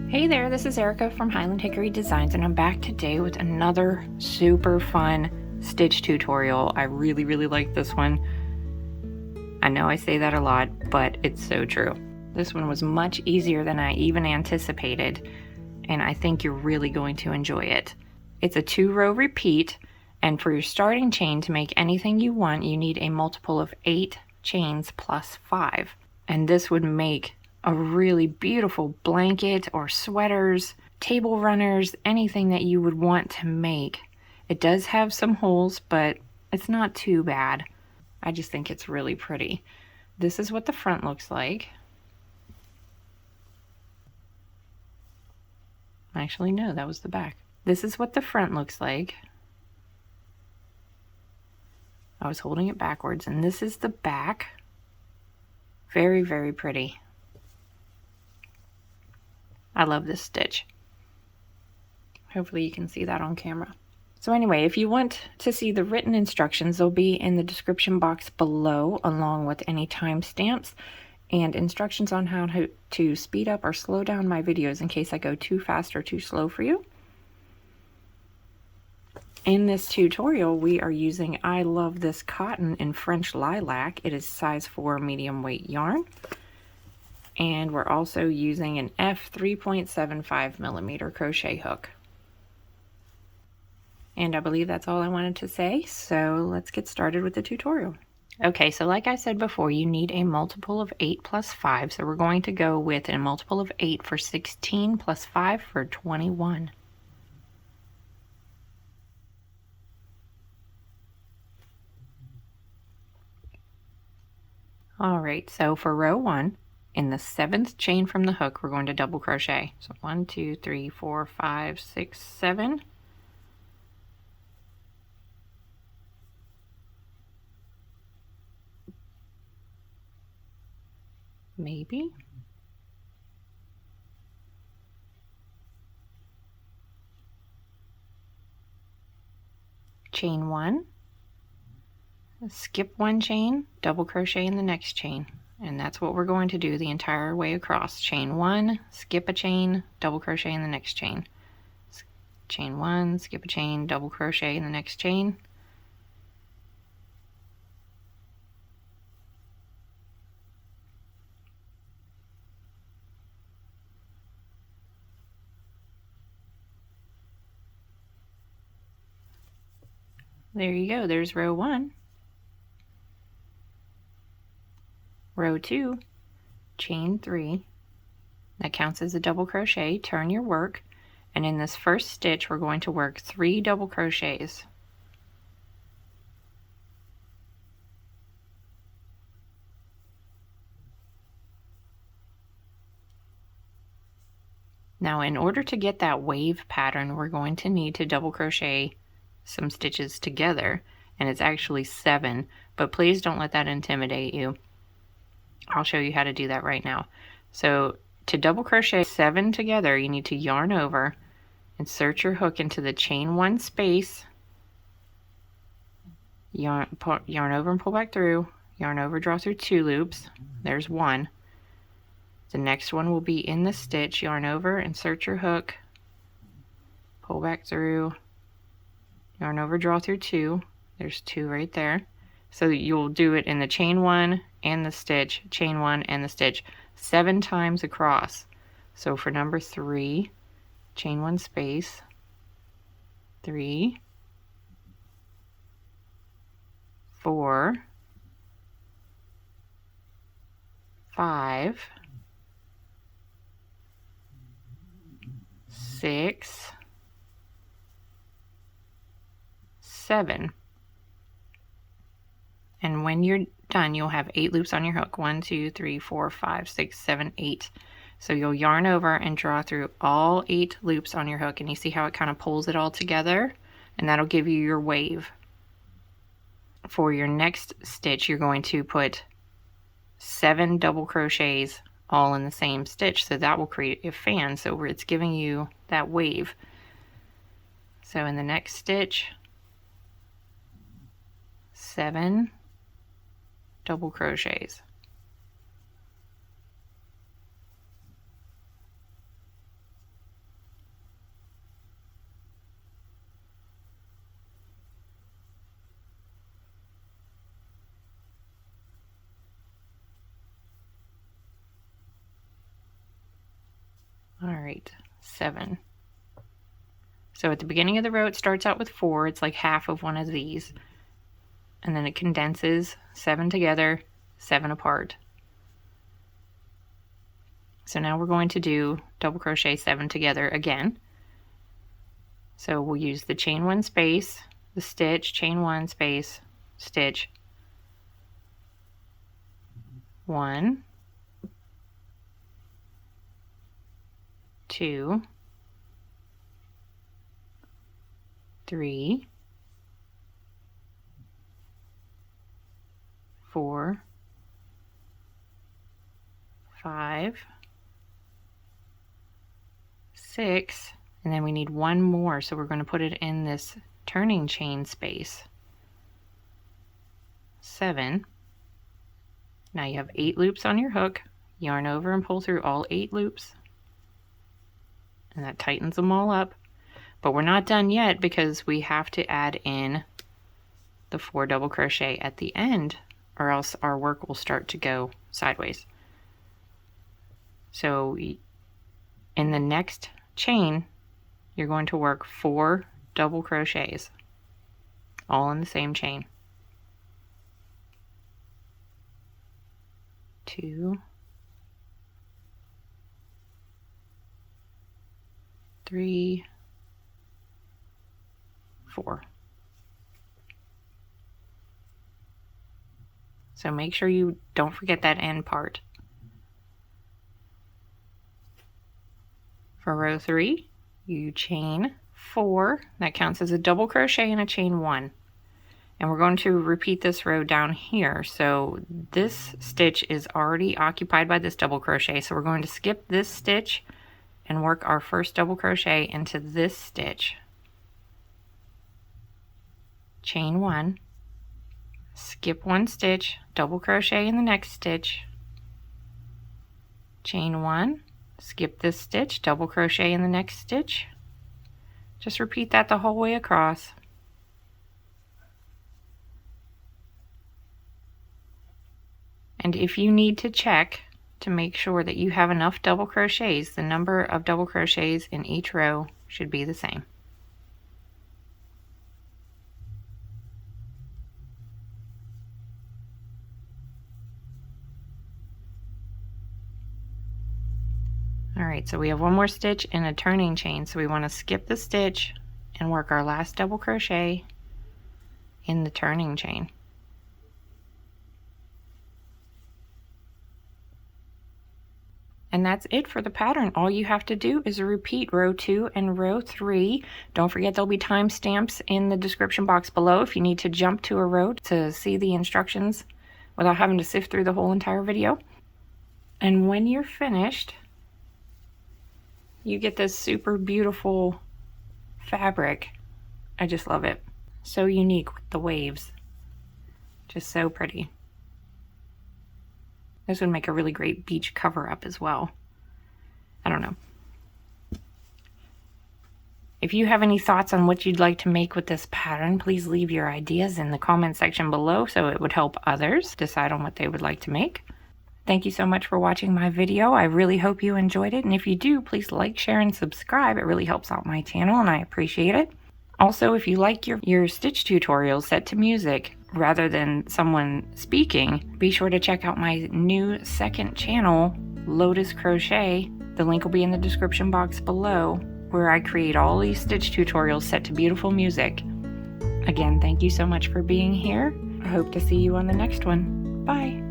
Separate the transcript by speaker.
Speaker 1: Hey there, this is Erica from Highland Hickory Designs, and I'm back today with another super fun stitch tutorial. I really like this one. I know I say that a lot, but it's so true. This one was much easier than I even anticipated, and I think you're really going to enjoy it. It's a 2-row repeat, and for your starting chain to make anything you want, you need a multiple of 8 chains plus 5. And this would make a really beautiful blanket or sweaters, table runners, anything that you would want to make. It does have some holes, but it's not too bad. I just think it's really pretty. This is what the front looks like. Actually, no, that was the back. This is what the front looks like. I was holding it backwards, and this is the back. Very pretty. I love this stitch. Hopefully you can see that on camera. So anyway, if you want to see the written instructions, they'll be in the description box below, along with any timestamps and instructions on how to speed up or slow down my videos in case I go too fast or too slow for you. In this tutorial, we are using I Love This Cotton in French Lilac. It is size 4 medium weight yarn. And we're also using an F 3.75 millimeter crochet hook. And I believe that's all I wanted to say, so let's get started with the tutorial. Okay, so like I said before, you need a multiple of 8 plus 5, so we're going to go with a multiple of 8 for 16 plus 5 for 21. All right, so for row 1, in the 7th chain from the hook, we're going to double crochet. So 1, 2, 3, 4, 5, 6, 7. Maybe. Chain 1. Skip 1 chain, double crochet in the next chain. And that's what we're going to do the entire way across. Chain 1, skip a chain, double crochet in the next chain. Chain 1, skip a chain, double crochet in the next chain. There you go, there's row 1. Row 2, chain 3. That counts as a double crochet. Turn your work, and in this first stitch we're going to work 3 double crochets. Now in order to get that wave pattern, we're going to need to double crochet some stitches together, and it's actually 7, but please don't let that intimidate you. I'll show you how to do that right now. So to double crochet 7 together, you need to yarn over, insert your hook into the chain 1 space, yarn over and pull back through, yarn over, draw through 2 loops. There's 1. The next one will be in the stitch, yarn over, insert your hook, pull back through, yarn over, draw through 2. There's 2 right there. So you'll do it in the chain 1 and the stitch, chain 1 and the stitch, 7 times across. So for number 3, chain 1 space, 3, 4, 5, 6, 7. And when you're done, you'll have 8 loops on your hook. 1, 2, 3, 4, 5, 6, 7, 8. So you'll yarn over and draw through all 8 loops on your hook, and you see how it kind of pulls it all together, and that'll give you your wave. For your next stitch, you're going to put 7 double crochets all in the same stitch, so that will create a fan, so it's giving you that wave. So in the next stitch, 7 double crochets. right, 7. So at the beginning of the row, it starts out with 4. It's like half of one of these. And then it condenses 7 together, 7 apart. So now we're going to do double crochet 7 together again. So we'll use the chain 1 space, the stitch, chain 1 space, stitch, 1, 2, 3, 4, 5, 6, and then we need one more, so we're going to put it in this turning chain space. 7. Now you have 8 loops on your hook. Yarn over and pull through all 8 loops, and that tightens them all up. But we're not done yet because we have to add in the 4 double crochet at the end, or else our work will start to go sideways. So in the next chain, you're going to work 4 double crochets, all in the same chain. 2, 3, 4. So make sure you don't forget that end part. For row 3, you chain 4. That counts as a double crochet and a chain 1. And we're going to repeat this row down here. So this stitch is already occupied by this double crochet. So we're going to skip this stitch and work our first double crochet into this stitch. Chain 1, skip 1 stitch, double crochet in the next stitch, chain 1, skip this stitch, double crochet in the next stitch. Just repeat that the whole way across. And if you need to check to make sure that you have enough double crochets, the number of double crochets in each row should be the same. Alright, so we have one more stitch in a turning chain, so we want to skip the stitch and work our last double crochet in the turning chain. And that's it for the pattern. All you have to do is repeat row 2 and row 3. Don't forget there'll be timestamps in the description box below if you need to jump to a row to see the instructions without having to sift through the whole entire video. And when you're finished, you get this super beautiful fabric. I just love it. So unique with the waves. Just so pretty. This would make a really great beach cover-up as well. I don't know. If you have any thoughts on what you'd like to make with this pattern, please leave your ideas in the comment section below so it would help others decide on what they would like to make. Thank you so much for watching my video. I really hope you enjoyed it. And if you do, please like, share, and subscribe. It really helps out my channel and I appreciate it. Also, if you like your stitch tutorials set to music rather than someone speaking, be sure to check out my new second channel, Lotus Crochet. The link will be in the description box below, where I create all these stitch tutorials set to beautiful music. Again, thank you so much for being here. I hope to see you on the next one. Bye.